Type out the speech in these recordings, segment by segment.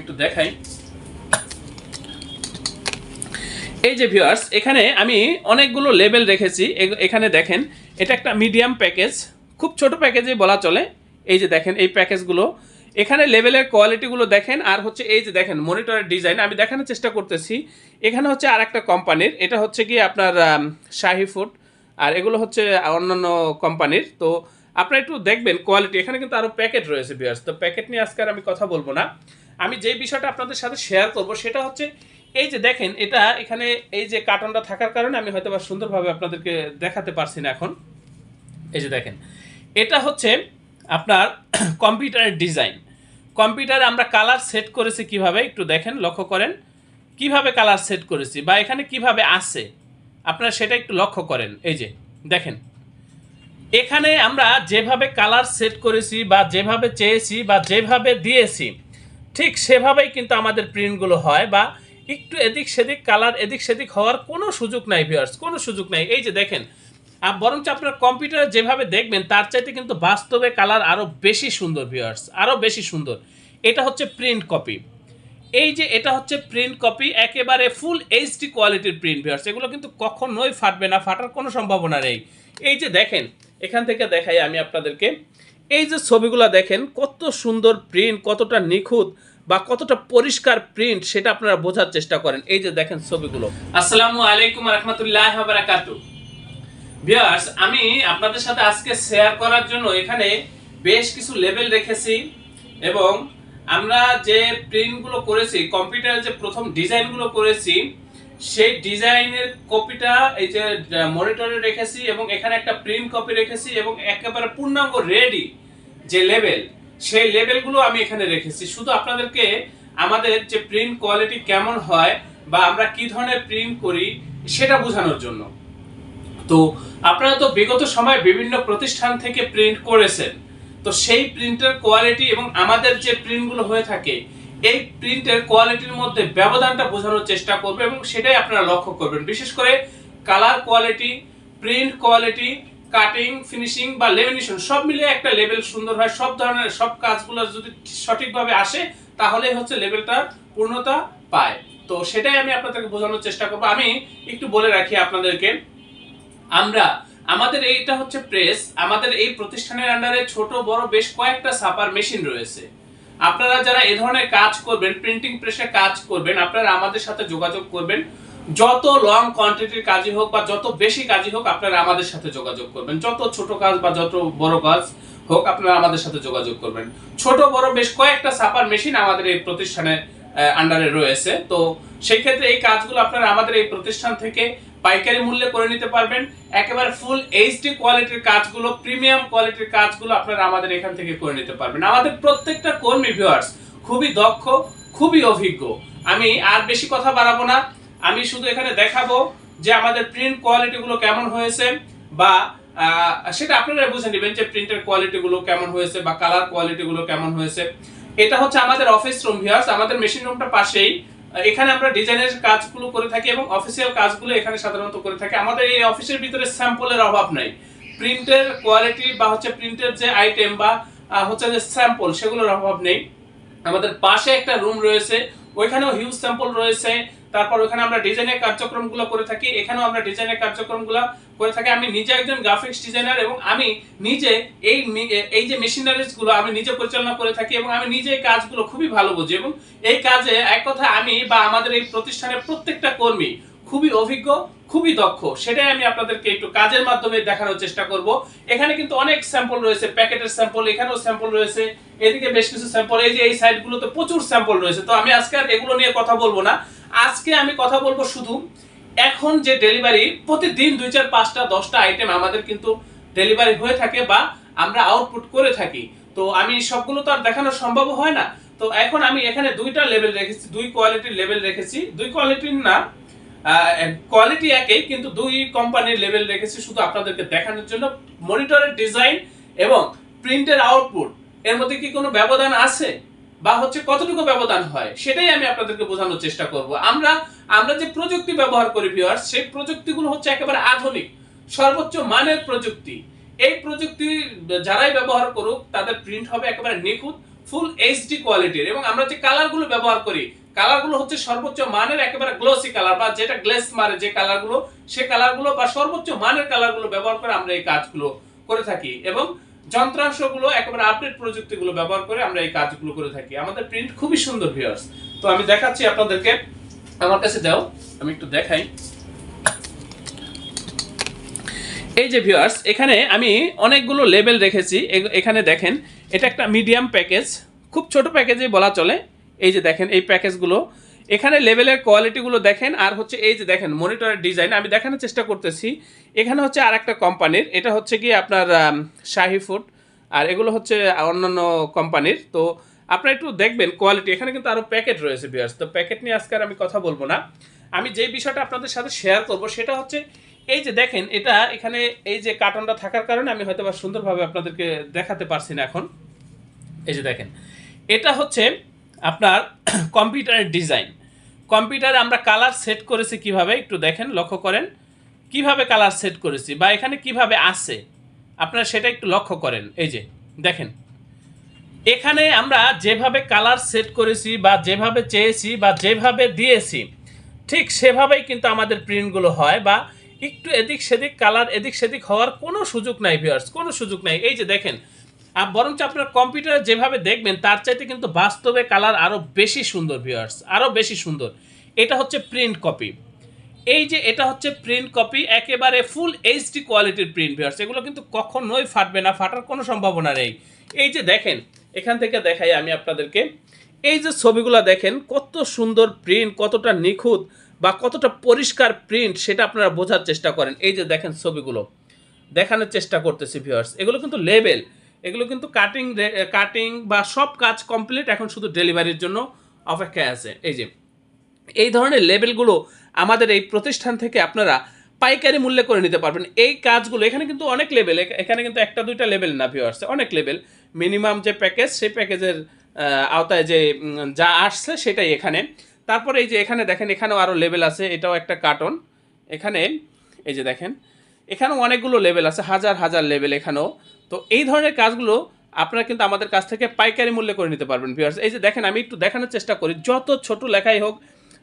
একটু দেখাই। এই যে ভিউয়ার্স, এখানে আমি অনেকগুলো লেবেল রেখেছি। এখানে দেখেন, এটা একটা মিডিয়াম প্যাকেজ, খুব ছোট প্যাকেজে বলা চলে। এই যে দেখেন এই প্যাকেজগুলো, এখানে লেভেলের কোয়ালিটিগুলো দেখেন। আর হচ্ছে এই যে দেখেন মনিটরের ডিজাইন আমি দেখানোর চেষ্টা করতেছি। এখানে হচ্ছে আর একটা কোম্পানির, এটা হচ্ছে কি আপনার শাহি ফুড, আর এগুলো হচ্ছে অন্যান্য কোম্পানির। তো আপনারা একটু দেখবেন কোয়ালিটি। এখানে কিন্তু আরও প্যাকেট রয়েছে ভিউয়ার্স, তো প্যাকেট নিয়ে আজকে আর আমি কথা বলবো না। আমি যেই বিষয়টা আপনাদের সাথে শেয়ার করব সেটা হচ্ছে এই যে দেখেন, এটা এখানে এই যে কার্টনটা থাকার কারণে আমি হয়তো বা সুন্দরভাবে আপনাদেরকে দেখাতে পারছি না এখন। এই যে দেখেন, এটা হচ্ছে আপনার কম্পিউটারের ডিজাইন। কম্পিউটারে আমরা কালার সেট করেছি কিভাবে একটু দেখেন, লক্ষ্য করেন কিভাবে কালার সেট করেছি বা এখানে কিভাবে আসে, আপনারা সেটা একটু লক্ষ্য করেন। এই যে দেখেন, এখানে আমরা যেভাবে কালার সেট করেছি বা যেভাবে চেয়েছি বা যেভাবে দিয়েছি ঠিক সেভাবেই কিন্তু আমাদের প্রিন্টগুলো হয়, বা একটু এদিক সেদিক কালার এদিক সেদিক হওয়ার কোনো সুযোগ নাই ভিউয়ার্স, কোনো সুযোগ নাই। এই যে দেখেন, বরঞ্চ আপনার কম্পিউটারে যেভাবে দেখবেন তার চাইতে কিন্তু বাস্তবে কালার আরও বেশি সুন্দর ভিউয়ার্স, আরও বেশি সুন্দর। এটা হচ্ছে প্রিন্ট কপি। এই যে এটা হচ্ছে প্রিন্ট কপি, একেবারে ফুল এইচডি কোয়ালিটির প্রিন্ট ভিউয়ার্স। এগুলো কিন্তু কখনোই ফাটবে না, ফাটার কোনো সম্ভাবনা নেই। এই যে দেখেন, এখান থেকে দেখাই আমি আপনাদেরকে। এই যে ছবিগুলো দেখেন, কত সুন্দর প্রিন্ট, কতটা নিখুঁত বা কতটা পরিষ্কার প্রিন্ট, সেটা আপনারা বোঝার চেষ্টা করেন। এই যে দেখেন ছবিগুলো। আসসালামু আলাইকুম রাহমাতুল্লাহি ওয়া বারাকাতুহু। ভিউয়ার্স, আমি আপনাদের সাথে আজকে শেয়ার করার জন্য এখানে বেশ কিছু লেবেল রেখেছি, এবং আমরা যে প্রিন্টগুলো করেছি, কম্পিউটারে যে প্রথম ডিজাইনগুলো করেছি সেই ডিজাইনের কপিটা এই যে মনিটরে রেখেছি, এবং এখানে একটা প্রিন্ট কপি রেখেছি, এবং একেবারে পূর্ণাঙ্গ রেডি যে লেবেল, সেই লেবেলগুলো আমি এখানে রেখেছি শুধু আপনাদেরকে আমাদের যে প্রিন্ট কোয়ালিটি কেমন হয় বা আমরা কি ধরনের প্রিন্ট করি সেটা বোঝানোর জন্য। তো আপনারা তো বিগত সময় বিভিন্ন প্রতিষ্ঠান থেকে প্রিন্ট করেছেন, তো সেই প্রিন্টের কোয়ালিটি এবং আমাদের যে প্রিন্টগুলো হয়ে থাকে এই প্রিন্টের কোয়ালিটির মধ্যে ব্যবধানটা বোঝানোর চেষ্টা করবে, এবং সেটাই আপনারা লক্ষ্য করবেন। বিশেষ করে colour quality, print quality, cutting, finishing বা লেমিনেশন সব মিলিয়ে একটা লেভেল সুন্দর হয়। সব ধরনের সব কাজগুলো যদি সঠিকভাবে আসে তাহলেই হচ্ছে লেভেলটার পূর্ণতা পায়। তো সেটাই আমি আপনাদেরকে বোঝানোর চেষ্টা করবো। আমি একটু বলে রাখি আপনাদেরকে, আমাদের এইটা হচ্ছে প্রেস, আমাদের এই প্রতিষ্ঠানের আন্ডারে ছোট বড় বেশ কয়েকটা ছাপার মেশিন রয়েছে। আপনারা যারা এই ধরনের কাজ করবেন, প্রিন্টিং প্রেসে কাজ করবেন, আপনারা আমাদের সাথে যোগাযোগ করবেন। যত লং কোয়ান্টিটির কাজই হোক বা যত বেশি কাজই হোক আপনারা আমাদের সাথে যোগাযোগ করবেন। যত ছোট কাজ বা যত বড় কাজ হোক আপনারা আমাদের সাথে যোগাযোগ করবেন। ছোট বড় বেশ কয়েকটা ছাপার মেশিন আমাদের এই প্রতিষ্ঠানের আন্ডারে রয়েছে। তো সেই ক্ষেত্রে এই কাজগুলো আপনারা আমাদের এই প্রতিষ্ঠান থেকে পাইকারি মূল্যে করে নিতে পারবেন। একেবারে ফুল এইচডি কোয়ালিটির কাজগুলো, প্রিমিয়াম কোয়ালিটির কাজগুলো আপনারা আমাদের এখান থেকে করে নিতে পারবেন। আমাদের প্রত্যেকটা কর্মী ভিউয়ার্স খুবই দক্ষ, খুবই অভিজ্ঞ। আমি আর বেশি কথা বাড়াবো না, আমি শুধু এখানে দেখাবো যে আমাদের প্রিন্ট কোয়ালিটিগুলো কেমন হয়েছে, বা সেটা আপনারা বুঝে নেবেন যে প্রিন্টের কোয়ালিটিগুলো কেমন হয়েছে বা কালার কোয়ালিটিগুলো কেমন হয়েছে। এটা হচ্ছে আমাদের অফিস রুম ভিউয়ার্স, আমাদের মেশিন রুমটা পাশেই। এখানে আমরা ডিজাইনের কাজগুলো করে থাকি এবং অফিসিয়াল কাজগুলো এখানে সাধারণত করে থাকি। আমাদের এই অফিসের ভিতরে স্যাম্পলের অভাব নাই। প্রিন্টের কোয়ালিটি বা হচ্ছে প্রিন্টের যে আইটেম বা হচ্ছে যে স্যাম্পল, সেগুলোর অভাব নেই। আমাদের পাশে একটা রুম রয়েছে, ওইখানেও হিউজ স্যাম্পল রয়েছে। তারপর ওখানে আমরা ডিজাইনের কার্যক্রমগুলো করে থাকি, এখানেও আমরা ডিজাইনের কার্যক্রমগুলো করে থাকি। আমি নিজে একজন গ্রাফিক্স ডিজাইনার, এবং আমি নিজে এই যে মেশিনারিজগুলো আমি নিজে পরিচালনা করে থাকি, এবং আমি নিজে এই কাজগুলো খুবই ভালো বুঝি। এবং এই কাজে এক কথা আমি বা আমাদের এই প্রতিষ্ঠানের প্রত্যেকটা কর্মী খুবই অভিজ্ঞ, খুবই দক্ষ। সেটাই আমি আপনাদেরকে একটু কাজের মাধ্যমে দেখানোর চেষ্টা করব। এখানে কিন্তু অনেক স্যাম্পল রয়েছে, প্যাকেটের স্যাম্পল, এখানেও স্যাম্পল রয়েছে, এদিকে বেশ কিছু স্যাম্পল, এই যে এই সাইডগুলোতে প্রচুর স্যাম্পল রয়েছে। তো আমি আজকে আর এগুলো নিয়ে কথা বলবো না, আজকে আমি কথা বলবো শুধু এখন যে ডেলিভারি প্রতিদিন 2, 4, 5টা 10টা আইটেম আমাদের কিন্তু ডেলিভারি হয়ে থাকে বা আমরা আউটপুট করে থাকি। তো আমি সবগুলো তো আর দেখানো সম্ভব হয় না। তো এখন আমি এখানে দুইটা লেভেল রেখেছি, দুই কোয়ালিটির লেভেল রেখেছি। দুই কোয়ালিটির না, কোয়ালিটি একই কিন্তু দুই কোম্পানির লেভেল রেখেছি শুধু আপনাদেরকে দেখানোর জন্য। মনিটরের ডিজাইন এবং প্রিন্টের আউটপুট এর মধ্যে কি কোনো ব্যবধান আছে বা হচ্ছে কতটুকু ব্যবধান হয় সেটাই আমি আপনাদেরকে বোঝানোর চেষ্টা করব। আমরা যে প্রযুক্তি ব্যবহার করি ভিউয়ার্স, সেই প্রযুক্তিগুলো হচ্ছে একেবারে আধুনিক সর্বোচ্চ মানের প্রযুক্তি। এই প্রযুক্তি যারাই ব্যবহার করুক তাদের প্রিন্ট হবে একেবারে নিখুঁত, ফুল এইচডি কোয়ালিটির, এবং আমরা যে কালারগুলো ব্যবহার করি কালারগুলো হচ্ছে সর্বোচ্চ মানের একেবারে গ্লোসি কালার, বা যেটা গ্লেস মারে যে কালারগুলো, সে কালারগুলো বা সর্বোচ্চ মানের কালারগুলো ব্যবহার করে আমরা এই কাজগুলো করে থাকি, এবং যন্ত্রাংশগুলো একেবারে আপডেট প্রযুক্তিগুলো ব্যবহার করে আমরা এই কাজগুলো করে থাকি। আমাদের প্রিন্ট খুবই সুন্দর ভিউয়ার্স। তো আমি দেখাচ্ছি আপনাদেরকে, আমার কাছে দাও আমি একটু দেখাই। এই যে ভিউয়ার্স, এখানে আমি অনেকগুলো লেবেল রেখেছি। এখানে দেখেন, এটা একটা মিডিয়াম প্যাকেজ, খুব ছোট প্যাকেজে বলা চলে। এই যে দেখেন এই প্যাকেজগুলো, এখানে লেভেলের কোয়ালিটিগুলো দেখেন। আর হচ্ছে এই যে দেখেন মনিটরের ডিজাইন আমি দেখানোর চেষ্টা করতেছি। এখানে হচ্ছে আর একটা কোম্পানির, এটা হচ্ছে কি আপনার শাহি ফুড, আর এগুলো হচ্ছে অন্যান্য কোম্পানির। তো আপনারা একটু দেখবেন কোয়ালিটি। এখানে কিন্তু আরও প্যাকেট রয়েছে ভিউয়ার্স, তো প্যাকেট নিয়ে আজকে আর আমি কথা বলবো না। আমি যে বিষয়টা আপনাদের সাথে শেয়ার করব সেটা হচ্ছে এই যে দেখেন, এটা এখানে এই যে কার্টনটা থাকার কারণে আমি হয়তো বা সুন্দরভাবে আপনাদেরকে দেখাতে পারছি না এখন। এই যে দেখেন, এটা হচ্ছে আপনার কম্পিউটারের ডিজাইন। কম্পিউটারে আমরা কালার সেট করেছি কিভাবে একটু দেখেন, লক্ষ্য করেন কিভাবে কালার সেট করেছি বা এখানে কিভাবে আসে, আপনারা সেটা একটু লক্ষ্য করেন। এই যে দেখেন, এখানে আমরা যেভাবে কালার সেট করেছি বা যেভাবে চেয়েছি বা যেভাবে দিয়েছি ঠিক সেভাবেই কিন্তু আমাদের প্রিন্টগুলো হয়, বা একটু এদিক সেদিক কালার এদিক সেদিক হওয়ার কোনো সুযোগ নাই ভিউয়ার্স, কোনো সুযোগ নাই। এই যে দেখেন, বরঞ্চ আপনার কম্পিউটারে যেভাবে দেখবেন তার চাইতে কিন্তু বাস্তবে কালার আরও বেশি সুন্দর ভিউয়ার্স, আরও বেশি সুন্দর। এটা হচ্ছে প্রিন্ট কপি। এই যে এটা হচ্ছে প্রিন্ট কপি, একেবারে ফুল এইচডি কোয়ালিটির প্রিন্ট ভিউয়ার্স। এগুলো কিন্তু কখনোই ফাটবে না, ফাটার কোনো সম্ভাবনা নেই। এই যে দেখেন, এখান থেকে দেখাই আমি আপনাদেরকে। এই যে ছবিগুলো দেখেন কত সুন্দর প্রিন্ট, কতটা নিখুঁত বা কতটা পরিষ্কার প্রিন্ট, সেটা আপনারা বোঝার চেষ্টা করেন। এই যে দেখেন ছবিগুলো দেখানোর চেষ্টা করতেছি ভিউয়ার্স। এগুলো কিন্তু লেবেল, এগুলো কিন্তু কাটিং বা সব কাজ কমপ্লিট, এখন শুধু ডেলিভারির জন্য অপেক্ষায় আছে। এই যে এই ধরনের লেবেলগুলো আমাদের এই প্রতিষ্ঠান থেকে আপনারা পাইকারি মূল্যে করে নিতে পারবেন। এই কাজগুলো এখানে কিন্তু অনেক লেবেল, এখানে কিন্তু একটা দুইটা লেবেল না ভিউয়ার্স, অনেক লেবেল। মিনিমাম যে প্যাকেজ, সেই প্যাকেজের আওতায় যে যা আসছে সেটাই এখানে। তারপরে এই যে এখানে দেখেন, এখানেও আরও লেবেল আছে, এটাও একটা কার্টন। এখানে এই যে দেখেন, এখানেও অনেকগুলো লেবেল আছে, হাজার হাজার লেবেল এখানেও। তো এই ধরনের কাজগুলো আপনারা কিন্তু আমাদের কাছ থেকে পাইকারি মূল্যে করে নিতে পারবেন ভিউয়ার্স। এই যে দেখেন, আমি একটু দেখানোর চেষ্টা করি, যত ছোট লেখাই হোক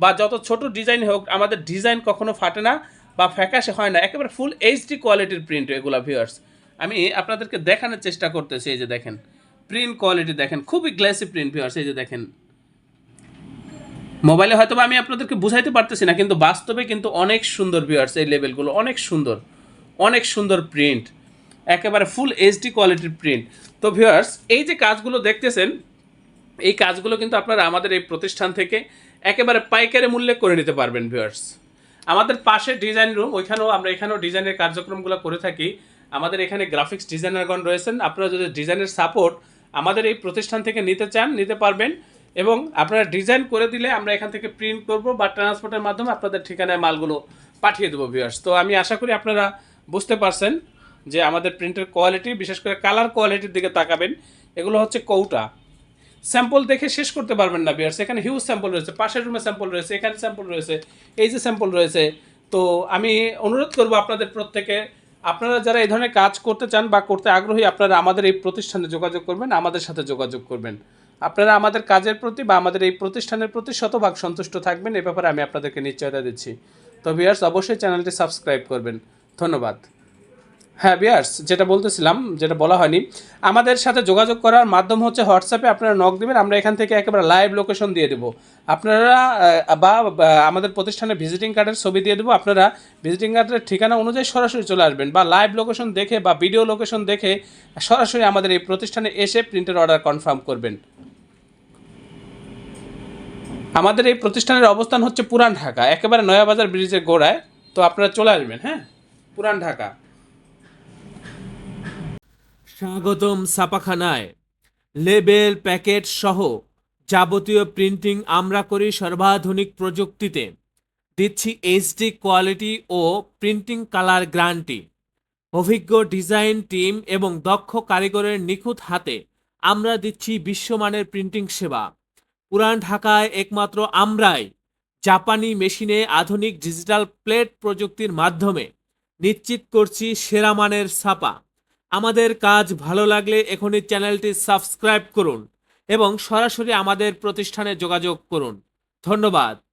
বা যত ছোট ডিজাইন হোক, আমাদের ডিজাইন কখনো ফাটে না বা ফ্যাকাশে হয় না, একেবারে ফুল এইচডি কোয়ালিটির প্রিন্ট এগুলো ভিউয়ার্স। আমি আপনাদেরকে দেখানোর চেষ্টা করতেছি। এই যে দেখেন প্রিন্ট কোয়ালিটি দেখেন, খুবই গ্লেসি প্রিন্ট ভিউয়ার্স। এই যে দেখেন, মোবাইলে হয়তো আমি আপনাদেরকে বুঝাইতে পারতেছি না, কিন্তু বাস্তবে কিন্তু অনেক সুন্দর ভিউয়ার্স। এই লেভেলগুলো অনেক সুন্দর, অনেক সুন্দর প্রিন্ট, একেবারে ফুল এইচডি কোয়ালিটির প্রিন্ট। তো ভিউয়ার্স, এই যে কাজগুলো দেখতেছেন, এই কাজগুলো কিন্তু আপনারা আমাদের এই প্রতিষ্ঠান থেকে একেবারে পাইকারি মূল্যে করে নিতে পারবেন ভিউয়ার্স। আমাদের পাশে ডিজাইন রুম, ওইখানেও আমরা এখানেও ডিজাইনের কার্যক্রমগুলো করে থাকি। আমাদের এখানে গ্রাফিক্স ডিজাইনারগণ রয়েছেন। আপনারা যদি ডিজাইনের সাপোর্ট আমাদের এই প্রতিষ্ঠান থেকে নিতে চান, নিতে পারবেন, এবং আপনারা ডিজাইন করে দিলে আমরা এখান থেকে প্রিন্ট করব বা ট্রান্সপোর্টের মাধ্যমে আপনাদের ঠিকানায় মালগুলো পাঠিয়ে দেবো ভিউয়ার্স। তো আমি আশা করি আপনারা বুঝতে পারছেন যে আমাদের প্রিন্টের কোয়ালিটি, বিশেষ করে কালার কোয়ালিটির দিকে তাকাবেন। এগুলো হচ্ছে কৌটা, স্যাম্পল দেখে শেষ করতে পারবেন না ভিউয়ার্স। এখানে হিউজ স্যাম্পল রয়েছে, পাশের রুমে স্যাম্পল রয়েছে, এখানে স্যাম্পল রয়েছে, এই যে স্যাম্পল রয়েছে। তো আমি অনুরোধ করব আপনাদের প্রত্যেকে, আপনারা যারা এই ধরনের কাজ করতে চান বা করতে আগ্রহী, আপনারা আমাদের এই প্রতিষ্ঠানে যোগাযোগ করবেন, আমাদের সাথে যোগাযোগ করবেন। আপনারা আমাদের কাজের প্রতি বা আমাদের এই প্রতিষ্ঠানের প্রতি শতভাগ সন্তুষ্ট থাকবেন, এ ব্যাপারে আমি আপনাদেরকে নিশ্চয়তা দিচ্ছি। তো ভিউয়ার্স, অবশ্যই চ্যানেলটি সাবস্ক্রাইব করবেন। ধন্যবাদ। হ্যাঁ ভিউয়ার্স, যেটা বলতেছিলাম, যেটা বলা হয়নি, আমাদের সাথে যোগাযোগ করার মাধ্যম হচ্ছে হোয়াটসঅ্যাপে আপনারা নক দেবেন, আমরা এখান থেকে একেবারে লাইভ লোকেশন দিয়ে দেবো। আপনারা বা আমাদের প্রতিষ্ঠানের ভিজিটিং কার্ডের ছবি দিয়ে দেবো, আপনারা ভিজিটিং কার্ডের ঠিকানা অনুযায়ী সরাসরি চলে আসবেন, বা লাইভ লোকেশন দেখে বা ভিডিও লোকেশন দেখে সরাসরি আমাদের এই প্রতিষ্ঠানে এসে প্রিন্টের অর্ডার কনফার্ম করবেন। আমাদের এই প্রতিষ্ঠানের অবস্থান হচ্ছে পুরান ঢাকা, একেবারে নয়াবাজার ব্রিজের গোড়ায়। তো আপনারা চলে আসবেন, হ্যাঁ, পুরান ঢাকা। স্বাগতম ছাপাখানায়। লেবেল প্যাকেট সহ যাবতীয় প্রিন্টিং আমরা করি সর্বাধুনিক প্রযুক্তিতে। দিচ্ছি এইচডি কোয়ালিটি ও প্রিন্টিং কালার গ্যারান্টি। অভিজ্ঞ ডিজাইন টিম এবং দক্ষ কারিগরের নিখুঁত হাতে আমরা দিচ্ছি বিশ্বমানের প্রিন্টিং সেবা। পুরান ঢাকায় একমাত্র আমরাই জাপানি মেশিনে আধুনিক ডিজিটাল প্লেট প্রযুক্তির মাধ্যমে নিশ্চিত করছি সেরা মানের ছাপা। আমাদের কাজ ভালো লাগলে এখনই চ্যানেলটি সাবস্ক্রাইব করুন এবং সরাসরি আমাদের প্রতিষ্ঠানে যোগাযোগ করুন। ধন্যবাদ।